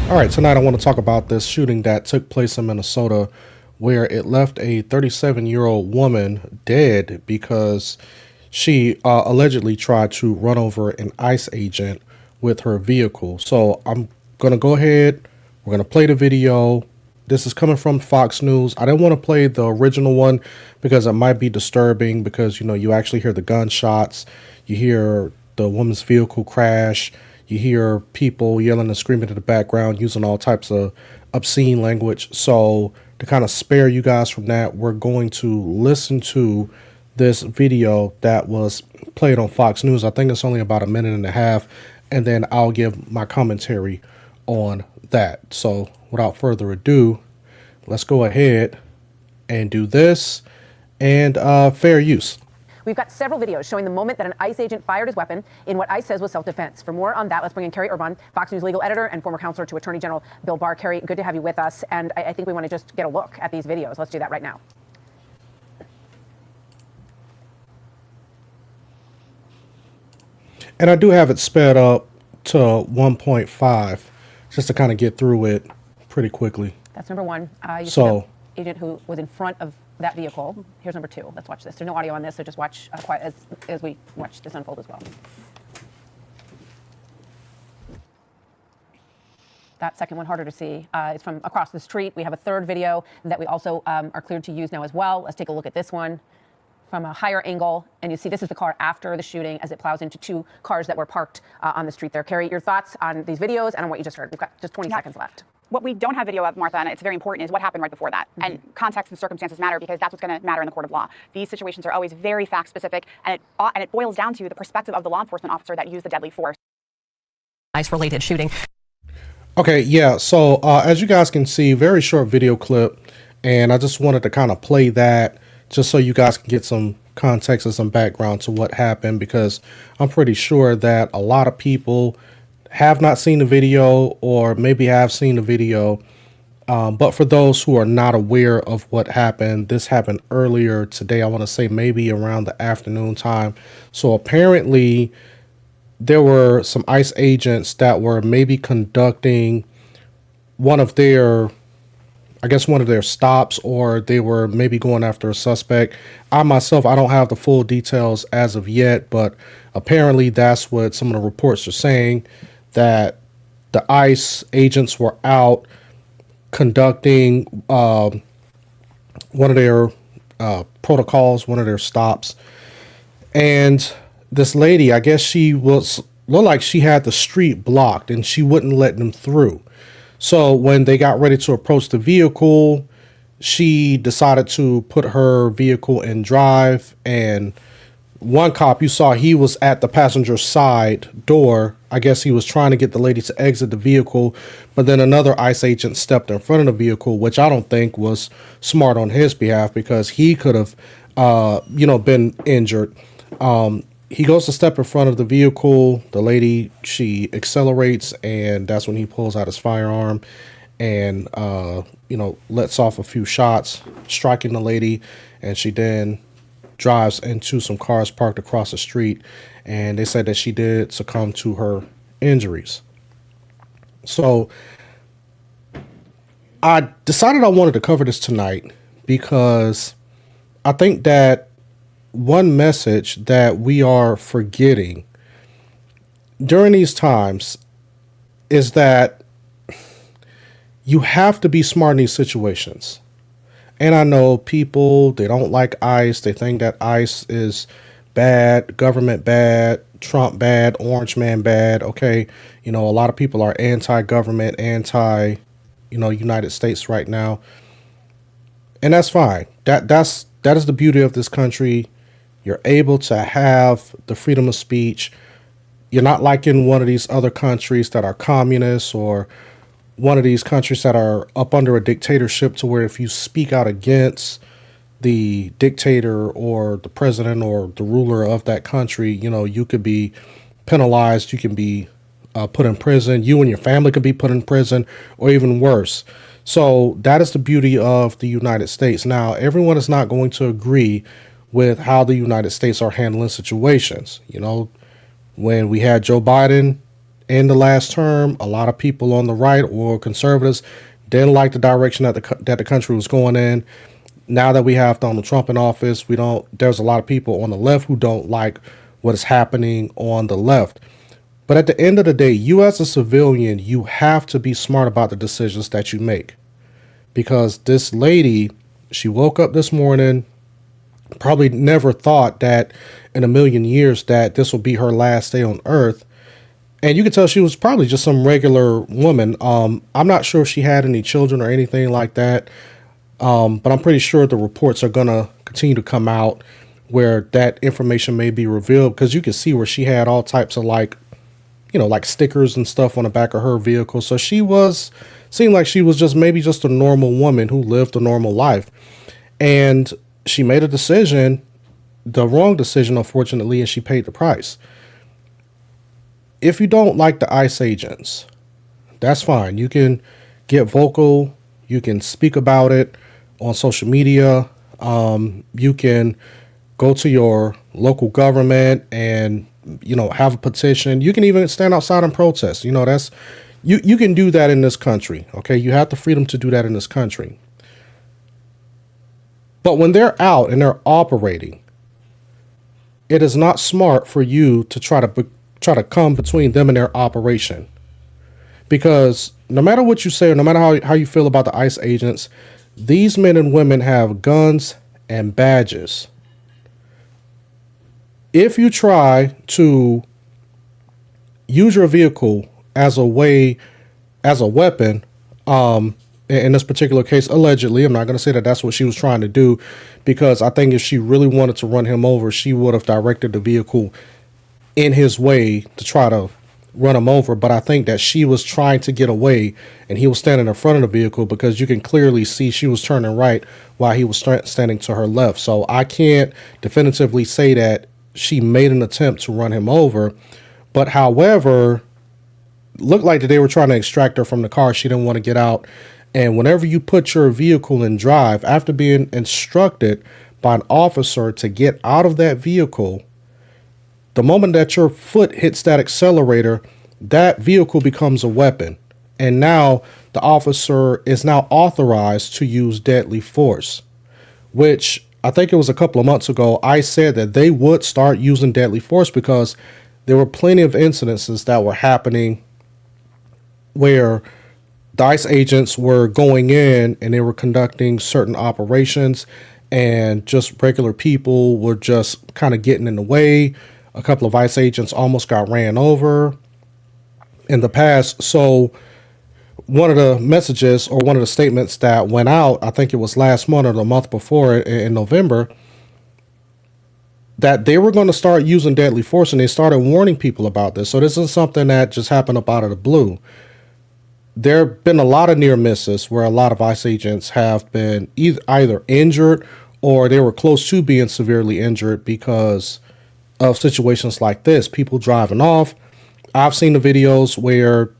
All right, tonight I want to talk about this shooting that took place in Minnesota where it left a 37-year-old woman dead because she allegedly tried to run over an ICE agent with her vehicle. So I'm going to go ahead, we're going to play the video. This is coming from Fox News. I didn't want to play the original one because it might be disturbing because, you actually hear the gunshots, you hear the woman's vehicle crash, you hear people yelling and screaming in the background, using all types of obscene language. So to kind of spare you guys from that, we're going to listen to this video that was played on Fox News. I think it's only about a minute and a half, and then I'll give my commentary on that. So without further ado, let's go ahead and do this and fair use. We've got several videos showing the moment that an ICE agent fired his weapon in what ICE says was self-defense. For more on that, let's bring in Carrie Urban, Fox News legal editor and former counselor to Attorney General Bill Barr. Carrie, good to have you with us. And I think we want to just get a look at these videos. Let's do that right now. And I do have it sped up to 1.5 just to kind of get through it pretty quickly. That's number one. You see the agent who was in front of that vehicle. Here's number two. Let's watch this. There's no audio on this, so just watch quiet as we watch this unfold as well. That second one harder to see. It's from across the street. We have a third video that we also are cleared to use now as well. Let's take a look at this one from a higher angle. And you see this is the car after the shooting as it plows into two cars that were parked on the street there. Carrie, your thoughts on these videos and on what you just heard? We've got just 20 seconds left. What we don't have video of, Martha, and it's very important, is what happened right before that. Mm-hmm. And context and circumstances matter because that's what's going to matter in the court of law. These situations are always very fact specific, and it boils down to the perspective of the law enforcement officer that used the deadly force. ICE-related shooting. Okay, yeah, so as you guys can see, very short video clip, and I just wanted to kind of play that just so you guys can get some context and some background to what happened, because I'm pretty sure that a lot of people have not seen the video or maybe have seen the video. But for those who are not aware of what happened, this happened earlier today. I want to say maybe around the afternoon time. So apparently there were some ICE agents that were maybe conducting one of their stops, or they were maybe going after a suspect. I don't have the full details as of yet, but apparently that's what some of the reports are saying, that the ICE agents were out conducting one of their protocols, one of their stops. And this lady, I guess looked like she had the street blocked and she wouldn't let them through. So when they got ready to approach the vehicle, she decided to put her vehicle in drive, and one cop, you saw he was at the passenger side door. I guess he was trying to get the lady to exit the vehicle, but then another ICE agent stepped in front of the vehicle, which I don't think was smart on his behalf because he could have, been injured. He goes to step in front of the vehicle. The lady, she accelerates, and that's when he pulls out his firearm and, lets off a few shots, striking the lady, and she then drives into some cars parked across the street, and they said that she did succumb to her injuries. So I decided I wanted to cover this tonight because I think that one message that we are forgetting during these times is that you have to be smart in these situations. And I know people, they don't like ICE. They think that ICE is bad, government bad, Trump bad, Orange Man bad. Okay. A lot of people are anti-government, United States right now. And that's fine. That is the beauty of this country. You're able to have the freedom of speech. You're not like in one of these other countries that are communists, or one of these countries that are up under a dictatorship, to where if you speak out against the dictator or the president or the ruler of that country, you could be penalized. You can be put in prison. You and your family could be put in prison, or even worse. So that is the beauty of the United States. Now, everyone is not going to agree with how the United States are handling situations. When we had Joe Biden, in the last term, a lot of people on the right or conservatives didn't like the direction that the country was going in. Now that we have Donald Trump in office, there's a lot of people on the left who don't like what is happening on the left. But at the end of the day, you as a civilian, you have to be smart about the decisions that you make. Because this lady, she woke up this morning, probably never thought that in a million years that this will be her last day on earth. And you could tell she was probably just some regular woman. I'm not sure if she had any children or anything like that. But I'm pretty sure the reports are going to continue to come out where that information may be revealed, because you can see where she had all types of like stickers and stuff on the back of her vehicle. So seemed like she was just maybe just a normal woman who lived a normal life. And she made a decision, the wrong decision, unfortunately, and she paid the price. If you don't like the ICE agents, that's fine. You can get vocal. You can speak about it on social media. You can go to your local government and, have a petition. You can even stand outside and protest. You can do that in this country. Okay. You have the freedom to do that in this country. But when they're out and they're operating, it is not smart for you to try to come between them and their operation. Because no matter what you say, or no matter how you feel about the ICE agents, these men and women have guns and badges. If you try to use your vehicle as a weapon, in this particular case, allegedly, I'm not going to say that that's what she was trying to do, because I think if she really wanted to run him over, she would have directed the vehicle in his way to try to run him over. But I think that she was trying to get away and he was standing in front of the vehicle, because you can clearly see she was turning right while he was standing to her left. So I can't definitively say that she made an attempt to run him over. But however, looked like that they were trying to extract her from the car. She didn't want to get out. And whenever you put your vehicle in drive, after being instructed by an officer to get out of that vehicle, the moment that your foot hits that accelerator, that vehicle becomes a weapon. And now the officer is now authorized to use deadly force, which I think it was a couple of months ago, I said that they would start using deadly force, because there were plenty of incidences that were happening where the ICE agents were going in and they were conducting certain operations, and just regular people were just kind of getting in the way. A couple of ICE agents almost got ran over in the past. So one of the messages, or one of the statements that went out, I think it was last month or the month before, in November, that they were going to start using deadly force, and they started warning people about this. So this is something that just happened up out of the blue. There have been a lot of near misses where a lot of ICE agents have been either injured, or they were close to being severely injured because of situations like this. People driving off. I've seen the videos where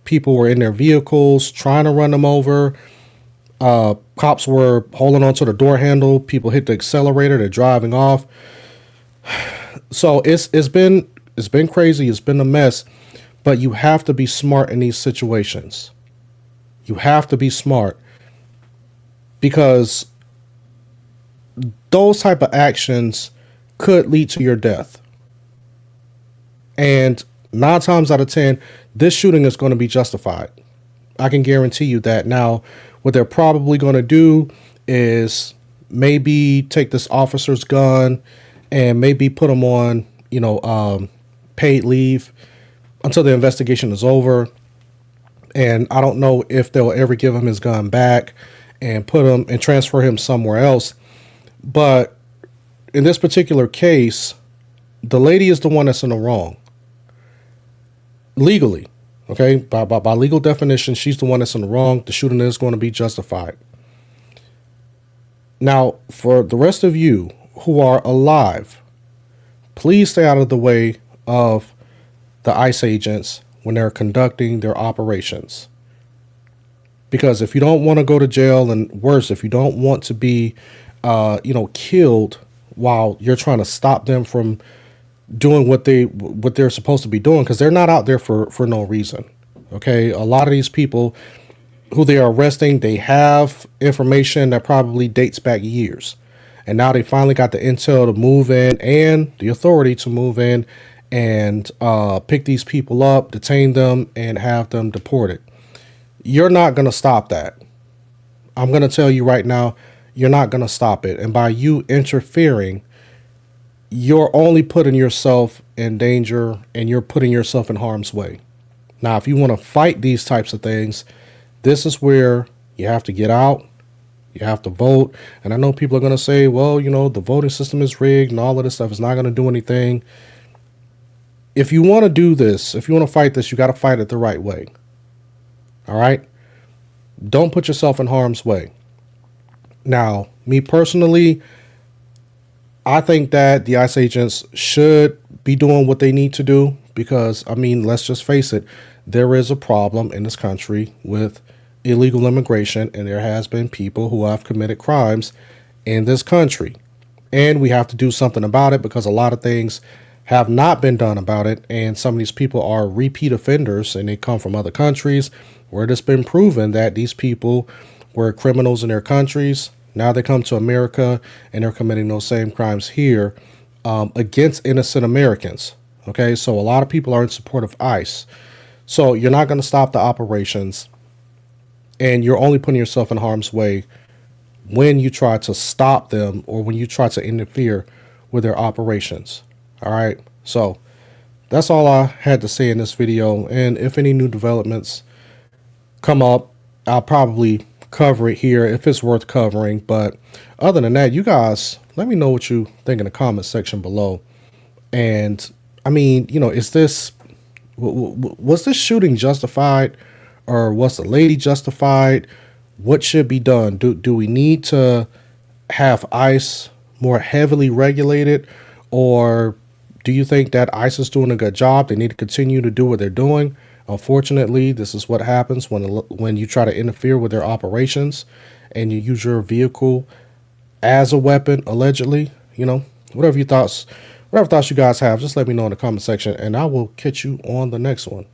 people were in their vehicles trying to run them over. Cops were holding onto the door handle. People hit the accelerator. They're driving off. So it's been crazy. It's been a mess. But you have to be smart in these situations. You have to be smart, because those type of actions could lead to your death. And 9 times out of 10, this shooting is going to be justified. I can guarantee you that. Now, what they're probably going to do is maybe take this officer's gun and maybe put him on, paid leave until the investigation is over. And I don't know if they'll ever give him his gun back and put him and transfer him somewhere else. But in this particular case, the lady is the one that's in the wrong. Legally, okay? By legal definition, she's the one that's in the wrong. The shooting is going to be justified. Now, for the rest of you who are alive, please stay out of the way of the ICE agents when they're conducting their operations. Because if you don't want to go to jail, and worse, if you don't want to be, killed while you're trying to stop them from doing what they're supposed to be doing, because they're not out there for no reason. Okay, a lot of these people who they are arresting, they have information that probably dates back years, and now they finally got the intel to move in and the authority to move in and pick these people up, detain them, and have them deported. You're not going to stop that. I'm going to tell you right now, you're not going to stop it. And by you interfering, you're only putting yourself in danger and you're putting yourself in harm's way. Now, if you want to fight these types of things, this is where you have to get out, you have to vote. And I know people are going to say, well, the voting system is rigged and all of this stuff is not going to do anything. If you want to do this, if you want to fight this, you got to fight it the right way. All right? Don't put yourself in harm's way. Now, me personally, I think that the ICE agents should be doing what they need to do because, let's just face it, there is a problem in this country with illegal immigration, and there has been people who have committed crimes in this country. And we have to do something about it because a lot of things have not been done about it, and some of these people are repeat offenders, and they come from other countries where it's been proven that these people were criminals in their countries. Now they come to America and they're committing those same crimes here against innocent Americans. Okay, so a lot of people are in support of ICE. So you're not going to stop the operations, and you're only putting yourself in harm's way when you try to stop them or when you try to interfere with their operations. All right, so that's all I had to say in this video. And if any new developments come up, I'll probably cover it here if it's worth covering. But other than that, you guys let me know what you think in the comment section below. And is this was this shooting justified, or was the lady justified? What should be done? Do we need to have ICE more heavily regulated, or do you think that ICE is doing a good job? They need to continue to do what they're doing. Unfortunately, this is what happens when you try to interfere with their operations and you use your vehicle as a weapon, allegedly. Whatever thoughts you guys have, just let me know in the comment section, and I will catch you on the next one.